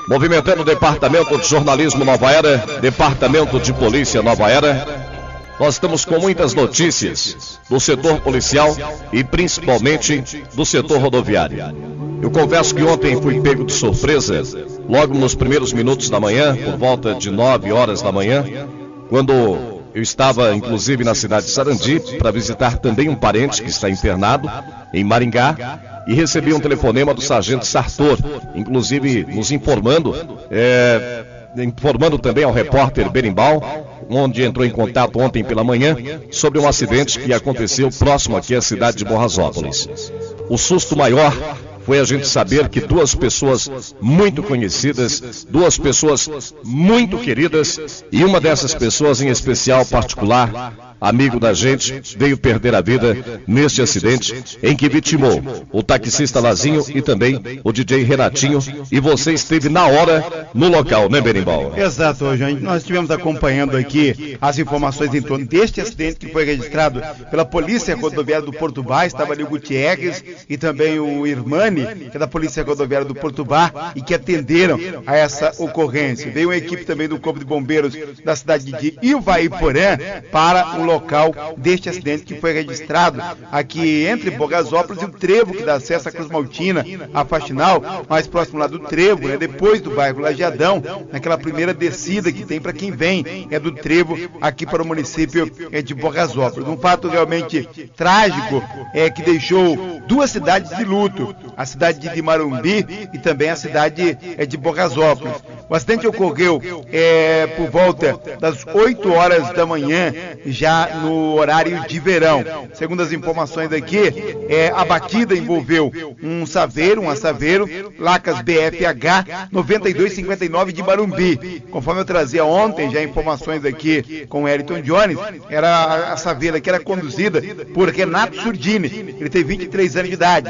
movimentando o Departamento de Jornalismo Nova Era, Departamento de Polícia Nova Era. Nós estamos com muitas notícias do setor policial e principalmente do setor rodoviário. Eu confesso que ontem fui pego de surpresa, logo nos primeiros minutos da manhã, por volta de 9 horas da manhã, quando eu estava inclusive na cidade de Sarandi para visitar também um parente que está internado em Maringá, e recebi um telefonema do sargento Sartor, inclusive nos informando também ao repórter Berimbau, onde entrou em contato ontem pela manhã, sobre um acidente que aconteceu próximo aqui à cidade de Borrasópolis. O susto maior foi a gente saber que duas pessoas muito conhecidas, duas pessoas muito queridas, e uma dessas pessoas em especial particular, amigo da gente, veio perder a vida neste acidente em que vitimou o taxista Lazinho e também o DJ Renatinho, e você esteve na hora no local, né, Berimbau? Exato, gente. Nós estivemos acompanhando aqui as informações em torno deste acidente que foi registrado pela Polícia Rodoviária do Portubá. Estava ali o Gutierrez e também o Irmani, que é da Polícia Rodoviária do Portubá, e que atenderam a essa ocorrência. Veio uma equipe também do Corpo de Bombeiros da cidade de Ivaiporã para o local deste acidente que foi registrado aqui entre Borrasópolis e o trevo que dá acesso à Cruz Maltina, a Faxinal, mais próximo lá do trevo, depois do bairro Lajeadão, naquela primeira descida que tem para quem vem do trevo aqui para o município de Borrasópolis. Um fato realmente trágico que deixou duas cidades de luto, a cidade de Marumbi e também a cidade de Borrasópolis. O acidente ocorreu por volta das 8 horas da manhã, já no horário de verão. Segundo as informações aqui, a batida envolveu um Saveiro, placas BFH 9259 de Marumbi. Conforme eu trazia ontem, já informações aqui com o Elton Jones, era a Saveira que era conduzida por Renato Surdini. Ele tem 23 anos de idade,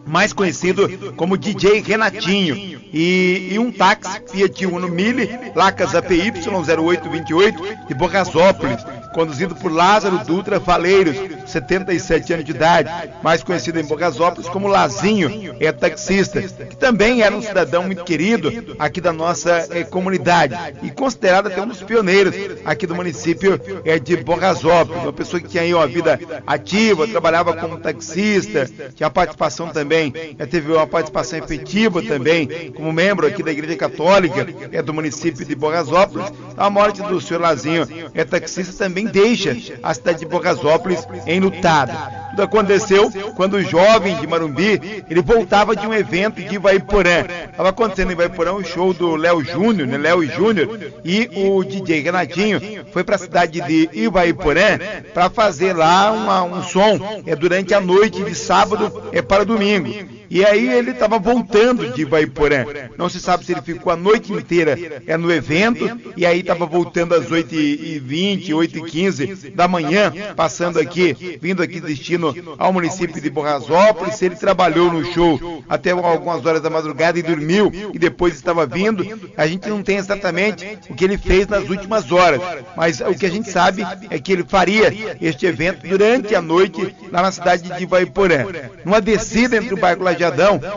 mais conhecido como DJ Renatinho, e um táxi Fiat Uno Mille, placas APY 0828 de Borrasópolis, conduzido por Lázaro Dutra Faleiros, 77 anos de idade, mais conhecido em Borrasópolis como Lazinho, taxista, que também era um cidadão muito querido aqui da nossa comunidade e considerado até um dos pioneiros aqui do município de Borrasópolis, uma pessoa que tinha aí uma vida ativa, trabalhava como taxista, tinha participação também, teve uma participação efetiva também como membro aqui da Igreja Católica do município de Borrasópolis. A morte do senhor Lazinho, taxista, também deixa a cidade de Borrasópolis enlutada. Tudo aconteceu quando o jovem de Marumbi, ele voltava de um evento de Ivaiporã. Estava acontecendo em Ivaiporã o show do Léo Júnior, Léo e Júnior, e o DJ Renatinho foi para a cidade de Ivaiporã para fazer lá um som durante a noite de sábado para domingo. E aí ele estava voltando de Ivaiporã. Não se sabe se ele ficou a noite inteira no evento, e aí estava voltando às 8h20, 8h15 da manhã, passando aqui, vindo aqui destino ao município de Borrasópolis. Se ele trabalhou no show até algumas horas da madrugada e dormiu, e depois estava vindo, a gente não tem exatamente o que ele fez nas últimas horas, mas o que a gente sabe é que ele faria este evento durante a noite lá na cidade de Ivaiporã. Numa descida entre o bairro Lajeadão,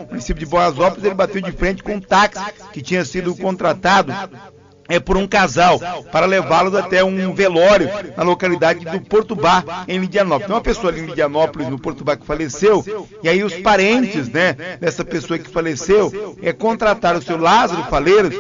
município de Borrasópolis, ele bateu de frente com um táxi que tinha sido contratado por um casal para levá-los até um velório na localidade do Portubá, em Lindianópolis. Tem uma pessoa ali em Lindianópolis, no Portubá, que faleceu, e aí os parentes dessa pessoa que faleceu contrataram o seu Lázaro Faleiros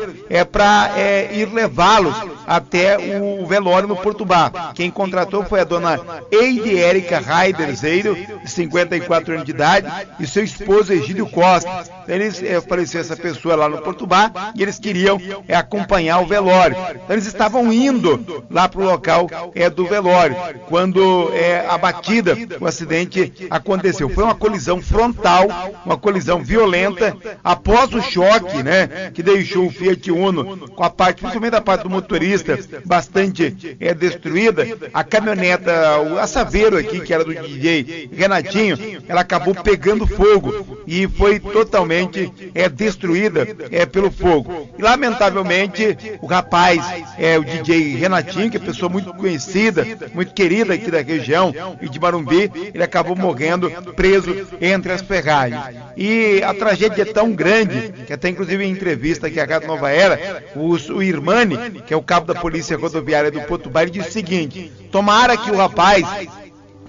para ir levá-los até o velório no Portubá. Quem contratou foi a dona Eide Érica Raiderzeiro, de 54 anos de idade, e seu esposo Egídio Costa. Eles faleceu essa pessoa lá no Portubá e eles queriam acompanhar o velório. Então eles estavam indo lá para o local do velório, quando a batida, o acidente aconteceu. Foi uma colisão frontal, uma colisão violenta, após o choque, que deixou o Fiat Uno com a parte, principalmente a parte do motorista, motorista bastante destruída. A caminhoneta, a Saveiro aqui, que era do DJ Renatinho, ela acabou pegando fogo e foi totalmente destruída pelo fogo. E, lamentavelmente, o rapaz, o DJ Renatinho, que é pessoa muito conhecida, muito querida aqui da região e de Marumbi, ele acabou morrendo preso entre as ferragens. E a tragédia é tão grande que até inclusive em entrevista aqui à Rádio Nova Era, o Irmani, que é o cabo da Polícia Rodoviária do Potubá, ele disse o seguinte: tomara que o rapaz,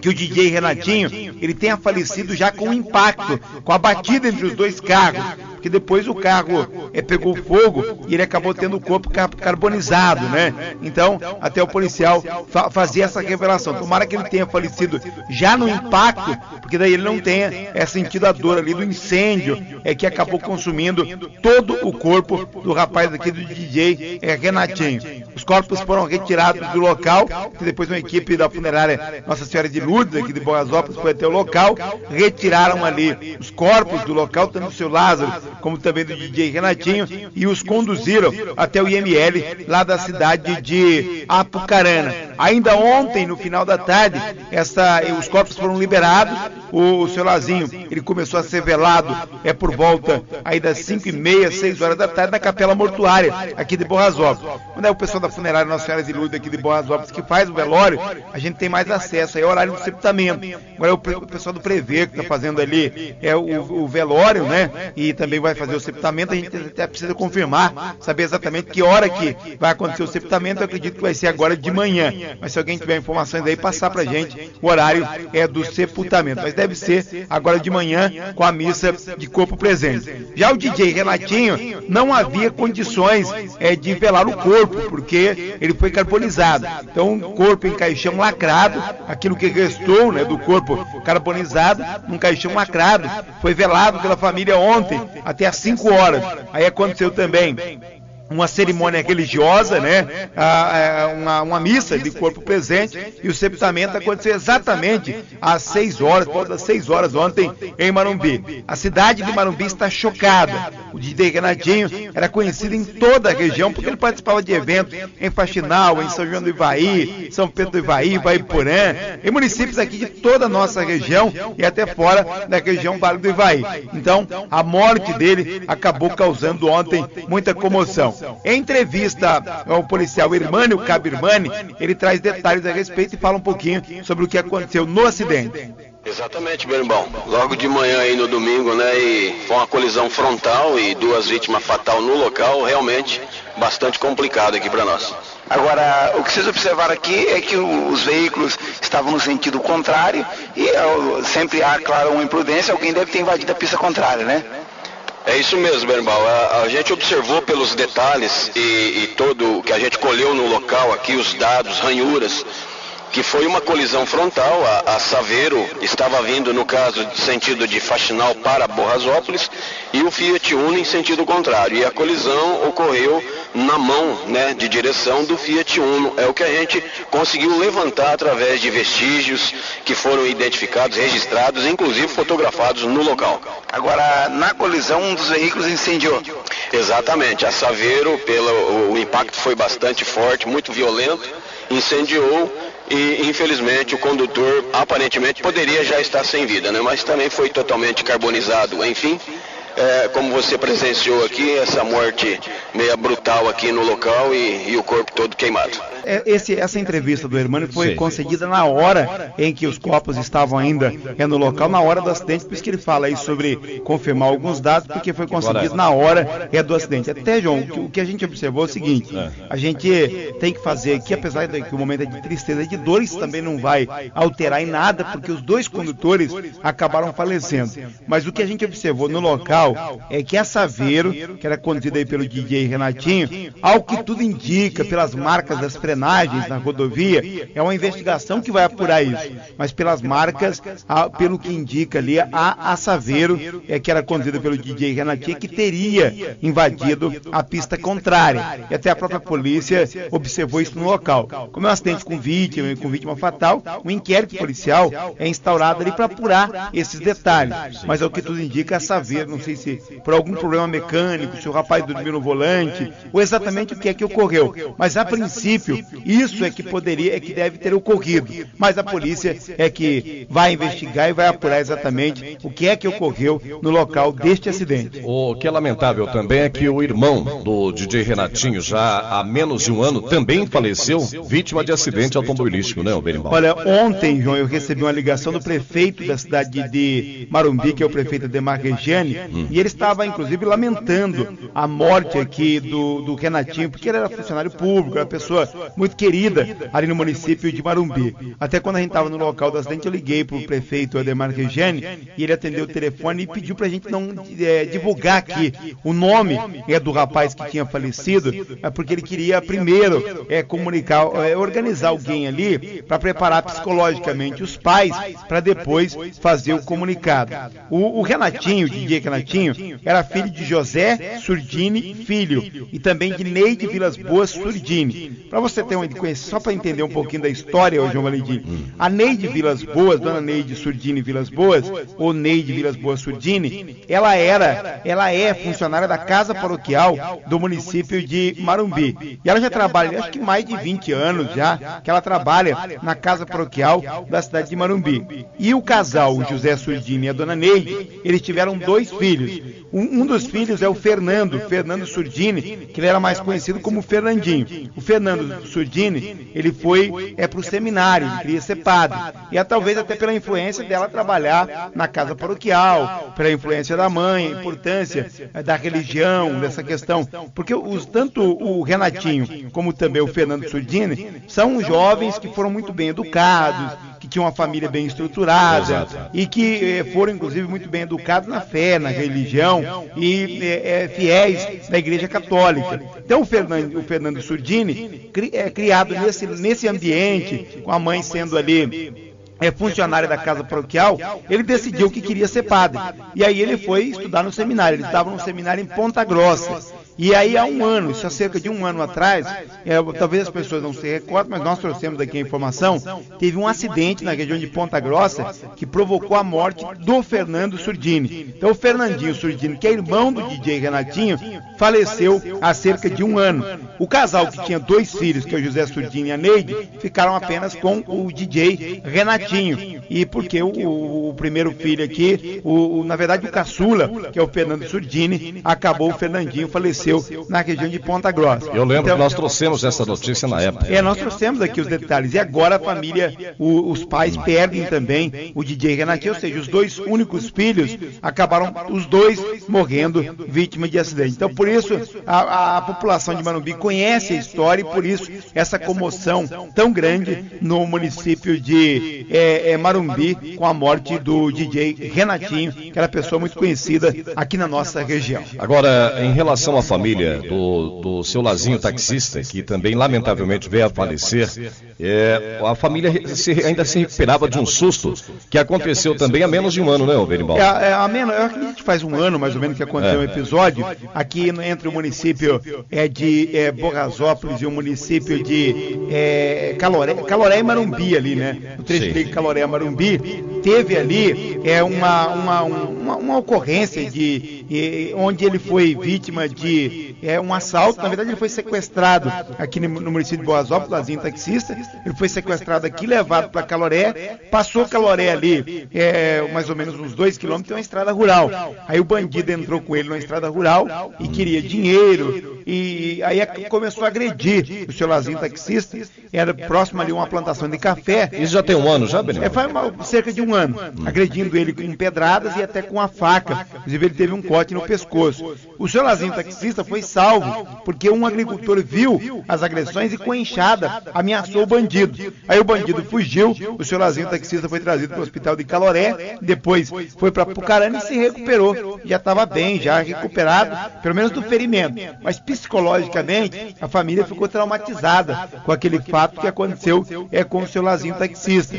que o DJ Renatinho, ele tenha falecido já com o impacto, com a batida entre os dois carros, porque depois o carro pegou fogo e ele acabou tendo o corpo carbonizado, né? Então, até o policial fazia essa revelação. Tomara que ele tenha falecido já no impacto, porque daí ele não tenha sentido a dor ali do incêndio que acabou consumindo todo o corpo do rapaz aqui, do DJ Renatinho. Os corpos foram retirados do local, que depois uma equipe da funerária Nossa Senhora de Lourdes, aqui de Bogasópolis, foi até o local, retiraram ali os corpos do local, tanto do seu Lázaro como também do DJ Renatinho, e os conduziram até o IML lá da cidade de Apucarana. Ainda ontem, no final da tarde, os corpos foram liberados. O seu Lazinho, ele começou a ser velado por volta aí das 5h30, 6 horas da tarde, na capela mortuária aqui de Bogasópolis. Quando é o pessoal da funerária Nossa Senhora de Lourdes aqui de Bogasópolis que faz o velório, a gente tem mais acesso, aí é o horário do sepultamento. Agora é o pessoal do Prevê que está fazendo ali o velório, né? E também vai fazer o sepultamento. A gente até precisa confirmar, saber exatamente que hora que vai acontecer o sepultamento. Eu acredito que vai ser agora de manhã, mas se alguém tiver informações aí, passar pra gente o horário do sepultamento, mas deve ser agora de manhã, com a missa de corpo presente. Já o DJ Renatinho, não havia condições de velar o corpo, porque ele foi carbonizado. Então, o corpo em caixão lacrado, aquilo que restou, né, do corpo carbonizado, num caixão lacrado, foi velado pela família ontem, até às 5 horas. Aí aconteceu também uma cerimônia religiosa, né? Uma missa de corpo presente, e o sepultamento aconteceu exatamente às 6 horas, por volta das 6 horas ontem, em Marumbi. A cidade de Marumbi está chocada. O DJ Renatinho era conhecido em toda a região, porque ele participava de eventos em Faxinal, em São João do Ivaí, São Pedro do Ivaí, Ivaiporã, em municípios aqui de toda a nossa região e até fora da região Vale do Ivaí. Então, a morte dele acabou causando ontem muita comoção. Em entrevista ao policial Irmani, o cabo Irmani, ele traz detalhes a respeito e fala um pouquinho sobre o que aconteceu no acidente. Exatamente, meu irmão. Logo de manhã aí no domingo, né, e foi uma colisão frontal e 2 vítimas fatais no local, realmente bastante complicado aqui para nós. Agora, o que vocês observaram aqui é que os veículos estavam no sentido contrário e sempre há, claro, uma imprudência, alguém deve ter invadido a pista contrária, né? É isso mesmo, meu irmão. A gente observou pelos detalhes e todo o que a gente colheu no local aqui, os dados, ranhuras, que foi uma colisão frontal. A Saveiro estava vindo, no caso, de sentido de Faxinal para Bogasópolis, e o Fiat Uno em sentido contrário. E a colisão ocorreu na mão, né, de direção do Fiat Uno. É o que a gente conseguiu levantar através de vestígios que foram identificados, registrados, inclusive fotografados no local. Agora, na colisão, um dos veículos incendiou. Exatamente. A Saveiro, o impacto foi bastante forte, muito violento, incendiou. E infelizmente o condutor aparentemente poderia já estar sem vida, né? Mas também foi totalmente carbonizado. Enfim, como você presenciou aqui, essa morte meio brutal aqui no local e o corpo todo queimado. Essa entrevista do Irmani foi concedida na hora em que os corpos estavam ainda no local, na hora do acidente, por isso que ele fala aí sobre confirmar alguns dados, porque foi concedido na hora do acidente. Até, João, o que a gente observou é o seguinte: a gente tem que fazer aqui, apesar de que o momento é de tristeza e de dor, isso também não vai alterar em nada, porque os 2 condutores acabaram falecendo. Mas o que a gente observou no local é que a Saveiro, que era conduzida aí pelo DJ Renatinho, ao que tudo indica, pelas marcas das frenagens na rodovia, é uma investigação que vai apurar isso, mas pelas marcas, pelo que indica ali, a Saveiro, que era conduzida pelo DJ Renatinho, que teria invadido a pista contrária, e até a própria polícia observou isso no local. Como é um acidente com vítima fatal, um inquérito policial é instaurado ali para apurar esses detalhes, mas ao que tudo indica, a Saveiro, não sei se por algum problema mecânico, se o rapaz dormiu no volante, volante, ou exatamente o que é que ocorreu. Mas, a princípio, isso é que deve ter ocorrido. Mas a polícia é que vai investigar e vai apurar exatamente o que é que ocorreu no local deste acidente. O que é lamentável também é que o irmão do DJ Renatinho, já há menos de um ano, também faleceu vítima de acidente automobilístico, né, Berimbau? Olha, ontem, João, eu recebi uma ligação do prefeito da cidade de Marumbi, que é o prefeito Ademar Regiane, e ele estava, inclusive, lamentando a morte aqui do Renatinho, porque ele era funcionário público, era uma pessoa muito querida ali no município de Marumbi. Até quando a gente estava no local do acidente, eu liguei para o prefeito Ademar Regiane, e ele atendeu o telefone e pediu para a gente não divulgar aqui o nome do rapaz que tinha falecido, porque ele queria primeiro comunicar, organizar alguém ali para preparar psicologicamente os pais para depois fazer o comunicado. O Renatinho, o DJ Renatinho, era filho de José Surdini Filho e também de Neide Vilas Boas Surdini. Para você ter uma ideia, só para entender um pouquinho da história, João Valentim, a Neide Vilas Boas, dona Neide Surdini Vilas Boas, ou Neide Vilas Boas Surdini, ela é funcionária da Casa Paroquial do município de Marumbi. E ela já trabalha, acho que mais de 20 anos já, que ela trabalha na Casa Paroquial da cidade de Marumbi. E o casal, o José Surdini e a dona Neide, eles tiveram 2 filhos. Um dos filhos é o Fernando Surdini, que ele era mais conhecido como Fernandinho. O Fernando Surdini, ele foi para o seminário, ele queria ser padre. E talvez até pela influência dela trabalhar na Casa Paroquial, pela influência da mãe, a importância da religião, dessa questão. Porque tanto o Renatinho como também o Fernando Surdini são jovens que foram muito bem educados, que tinham uma família bem estruturada e que foram, inclusive, muito bem educados na fé, na religião e fiéis da Igreja Católica. Então, o Fernando Surdini, criado nesse ambiente, com a mãe sendo ali funcionário da Casa Paroquial, ele decidiu que queria ser padre. E aí ele foi estudar no seminário. Ele estava num seminário em Ponta Grossa. E aí há um ano, isso há cerca de um ano atrás, talvez as pessoas não se recordem, mas nós trouxemos aqui a informação, teve um acidente na região de Ponta Grossa que provocou a morte do Fernando Surdini. Então o Fernandinho Surdini, que é irmão do DJ Renatinho, faleceu há cerca de um ano. O casal que tinha 2 filhos, que é o José Surdini e a Neide, ficaram apenas com o DJ Renatinho. E porque o primeiro filho aqui, na verdade o caçula, que é o Fernando Surdini, acabou, o Fernandinho faleceu na região de Ponta Grossa. Eu lembro que nós trouxemos essa notícia na época. Nós trouxemos aqui os detalhes. E agora a família, os pais perdem também o DJ Renatinho, ou seja, os 2 únicos filhos acabaram os 2 morrendo vítima de acidente. Então, por isso, a população de Marumbi conhece a história e por isso essa comoção tão grande no município de Marumbi com a morte do DJ Renatinho, que era pessoa muito conhecida aqui na nossa região. Agora, em relação à família do seu Lazinho taxista, que também lamentavelmente veio a falecer, a família ainda se recuperava de um susto que aconteceu também há menos de um ano, né, Berimbau? Eu acredito que faz um ano mais ou menos que aconteceu um episódio aqui entre o município de Borrazópolis e o município de Caloré e Marumbi ali, né? O trecho de Caloré e Marumbi teve ali uma ocorrência onde ele foi vítima de um assalto. Na verdade, ele foi sequestrado aqui no município de Borrazópolis, Lazinho taxista. Ele foi sequestrado aqui, levado para Caloré, passou Caloré ali, mais ou menos uns 2 quilômetros, tem uma estrada rural. Aí o bandido entrou com ele na estrada rural e queria dinheiro, e aí começou a agredir o seu Lazinho taxista. Era próximo ali uma plantação de café. Isso já tem um ano, já, Benito? Faz cerca de um ano, agredindo ele com pedradas e até com a faca. Inclusive, ele teve um corte no pescoço. O seu Lazinho taxista foi salvo porque um agricultor viu as agressões e com a enxada ameaçou o bandido. Aí o bandido fugiu, o seu Lazinho taxista foi trazido para o hospital de Caloré, depois foi para Pucarana e se recuperou. Já estava bem, já recuperado, pelo menos do ferimento. Mas psicologicamente, a família ficou traumatizada com aquele fato que aconteceu com o seu Lazinho taxista.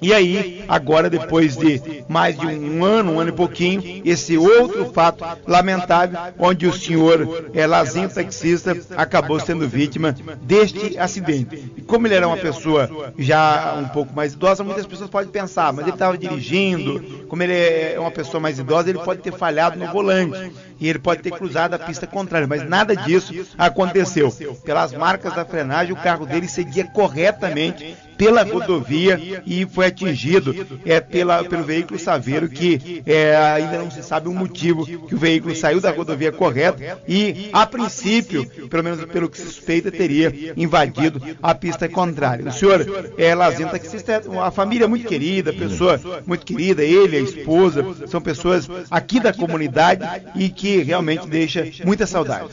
E aí, agora depois de mais de um ano e pouquinho, esse outro fato lamentável, onde o senhor Lazinho taxista acabou sendo vítima deste acidente. E como ele era uma pessoa já um pouco mais idosa, muitas pessoas podem pensar, mas ele estava dirigindo, como ele é uma pessoa mais idosa, ele pode ter falhado no volante. e ele pode ter cruzado a pista contrária, mas nada disso aconteceu. Pelas marcas da frenagem, o carro dele seguia corretamente pela rodovia e foi atingido pelo veículo Saveiro, que ainda não se sabe o motivo que o veículo saiu da rodovia correta e, a princípio, pelo menos pelo que se suspeita, teria invadido a pista contrária. O senhor Lazinho, taxista, é uma família muito querida, pessoa muito querida, ele, a esposa, são pessoas aqui da comunidade e que realmente deixa muita saudade.